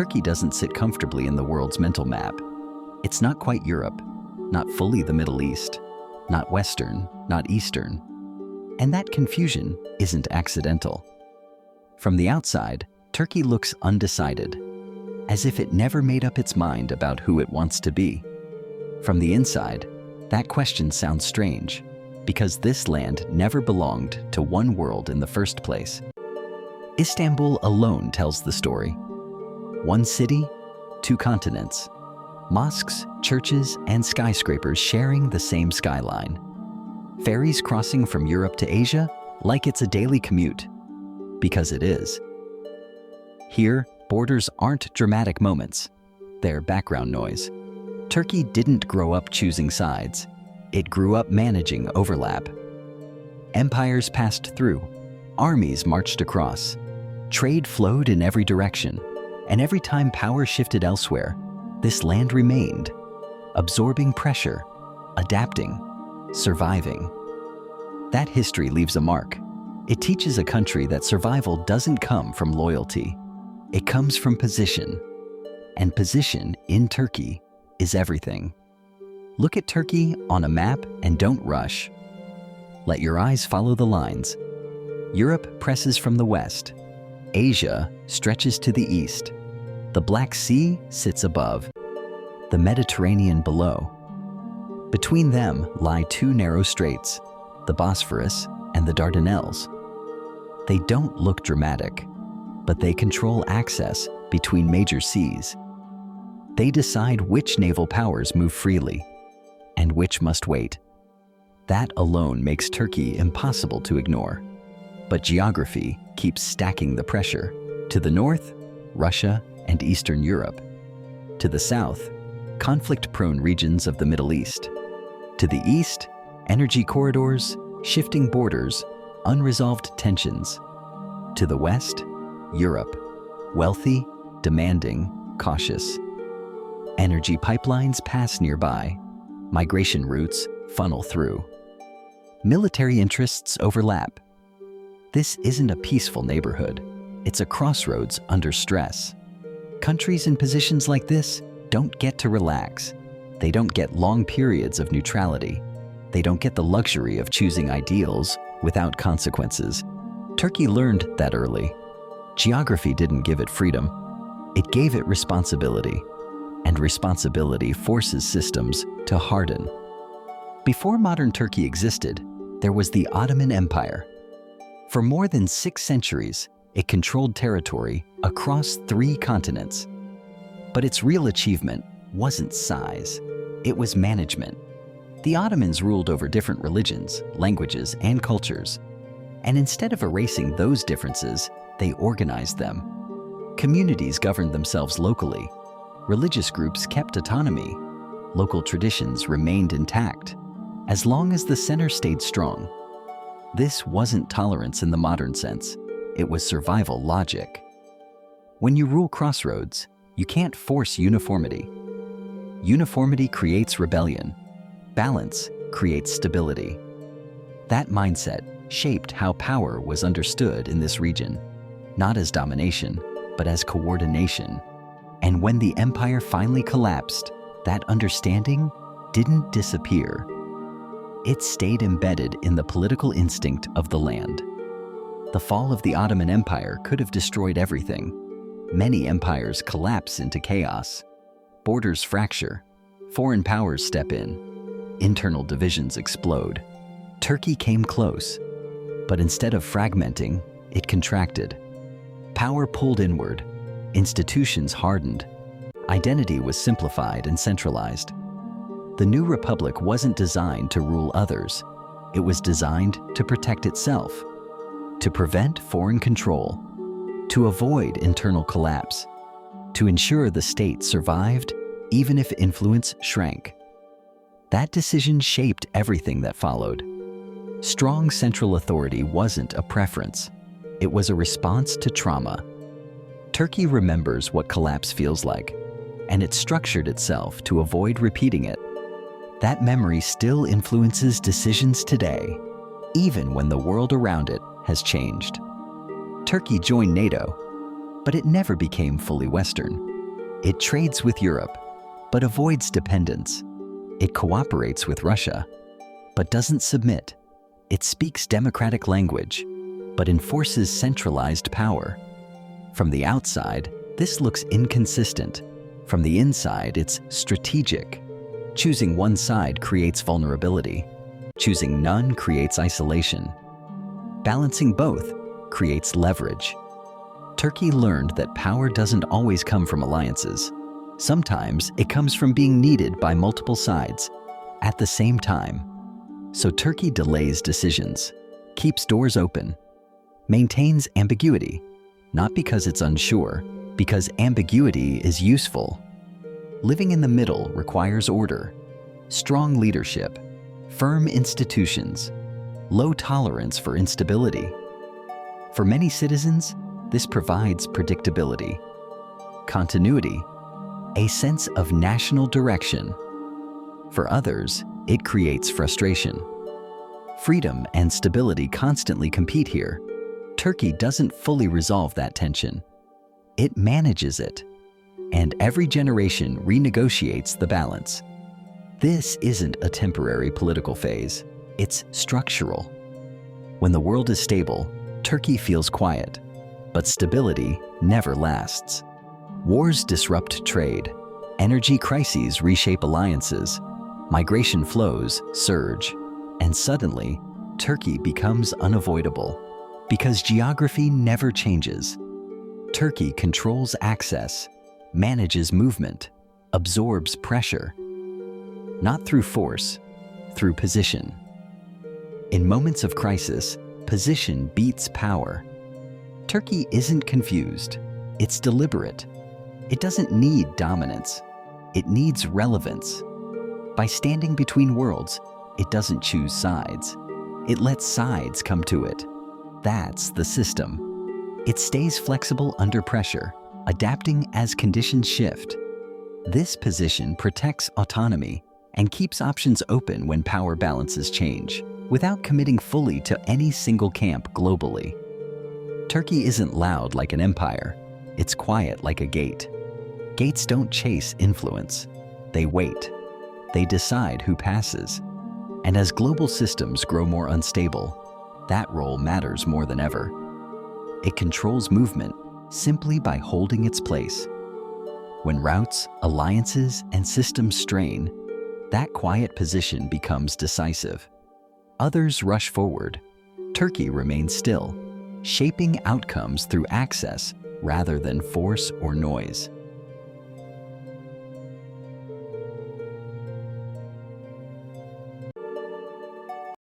Turkey doesn't sit comfortably in the world's mental map. It's not quite Europe, not fully the Middle East, not Western, not Eastern. And that confusion isn't accidental. From the outside, Turkey looks undecided, as if it never made up its mind about who it wants to be. From the inside, that question sounds strange, because this land never belonged to one world in the first place. Istanbul alone tells the story. One city, two continents, mosques, churches, and skyscrapers sharing the same skyline. Ferries crossing from Europe to Asia like it's a daily commute, because it is. Here, borders aren't dramatic moments, they're background noise. Turkey didn't grow up choosing sides, it grew up managing overlap. Empires passed through, armies marched across, trade flowed in every direction, and every time power shifted elsewhere, this land remained, absorbing pressure, adapting, surviving. That history leaves a mark. It teaches a country that survival doesn't come from loyalty. It comes from position. And position in Turkey is everything. Look at Turkey on a map and don't rush. Let your eyes follow the lines. Europe presses from the west. Asia stretches to the east. The Black Sea sits above, the Mediterranean below. Between them lie two narrow straits, the Bosphorus and the Dardanelles. They don't look dramatic, but they control access between major seas. They decide which naval powers move freely and which must wait. That alone makes Turkey impossible to ignore. But geography keeps stacking the pressure. To the north, Russia and Eastern Europe. To the south, conflict-prone regions of the Middle East. To the east, energy corridors, shifting borders, unresolved tensions. To the west, Europe, wealthy, demanding, cautious. Energy pipelines pass nearby. Migration routes funnel through. Military interests overlap. This isn't a peaceful neighborhood. It's a crossroads under stress. Countries in positions like this don't get to relax. They don't get long periods of neutrality. They don't get the luxury of choosing ideals without consequences. Turkey learned that early. Geography didn't give it freedom. It gave it responsibility. And responsibility forces systems to harden. Before modern Turkey existed, there was the Ottoman Empire. For more than 6 centuries, it controlled territory across 3 continents. But its real achievement wasn't size, it was management. The Ottomans ruled over different religions, languages, and cultures. And instead of erasing those differences, they organized them. Communities governed themselves locally. Religious groups kept autonomy. Local traditions remained intact, as long as the center stayed strong. This wasn't tolerance in the modern sense. It was survival logic. When you rule crossroads, you can't force uniformity. Uniformity creates rebellion. Balance creates stability. That mindset shaped how power was understood in this region, not as domination, but as coordination. And when the empire finally collapsed, that understanding didn't disappear. It stayed embedded in the political instinct of the land. The fall of the Ottoman Empire could have destroyed everything. Many empires collapse into chaos. Borders fracture. Foreign powers step in. Internal divisions explode. Turkey came close, but instead of fragmenting, it contracted. Power pulled inward. Institutions hardened. Identity was simplified and centralized. The new republic wasn't designed to rule others. It was designed to protect itself, to prevent foreign control, to avoid internal collapse, to ensure the state survived even if influence shrank. That decision shaped everything that followed. Strong central authority wasn't a preference. It was a response to trauma. Turkey remembers what collapse feels like, and it structured itself to avoid repeating it. That memory still influences decisions today, even when the world around it has changed. Turkey joined NATO, but it never became fully Western. It trades with Europe, but avoids dependence. It cooperates with Russia, but doesn't submit. It speaks democratic language, but enforces centralized power. From the outside, this looks inconsistent. From the inside, it's strategic. Choosing one side creates vulnerability. Choosing none creates isolation. Balancing both creates leverage. Turkey learned that power doesn't always come from alliances. Sometimes it comes from being needed by multiple sides at the same time. So Turkey delays decisions, keeps doors open, maintains ambiguity, not because it's unsure, because ambiguity is useful. Living in the middle requires order, strong leadership, firm institutions, low tolerance for instability. For many citizens, this provides predictability, continuity, a sense of national direction. For others, it creates frustration. Freedom and stability constantly compete here. Turkey doesn't fully resolve that tension. It manages it, and every generation renegotiates the balance. This isn't a temporary political phase, it's structural. When the world is stable, Turkey feels quiet, but stability never lasts. Wars disrupt trade, energy crises reshape alliances, migration flows surge, and suddenly, Turkey becomes unavoidable. Because geography never changes. Turkey controls access, manages movement, absorbs pressure. Not through force, through position. In moments of crisis, position beats power. Turkey isn't confused, it's deliberate. It doesn't need dominance, it needs relevance. By standing between worlds, it doesn't choose sides. It lets sides come to it. That's the system. It stays flexible under pressure, adapting as conditions shift. This position protects autonomy and keeps options open when power balances change, without committing fully to any single camp globally. Turkey isn't loud like an empire, it's quiet like a gate. Gates don't chase influence, they wait. They decide who passes. And as global systems grow more unstable, that role matters more than ever. It controls movement simply by holding its place. When routes, alliances, and systems strain, that quiet position becomes decisive. Others rush forward. Turkey remains still, shaping outcomes through access rather than force or noise.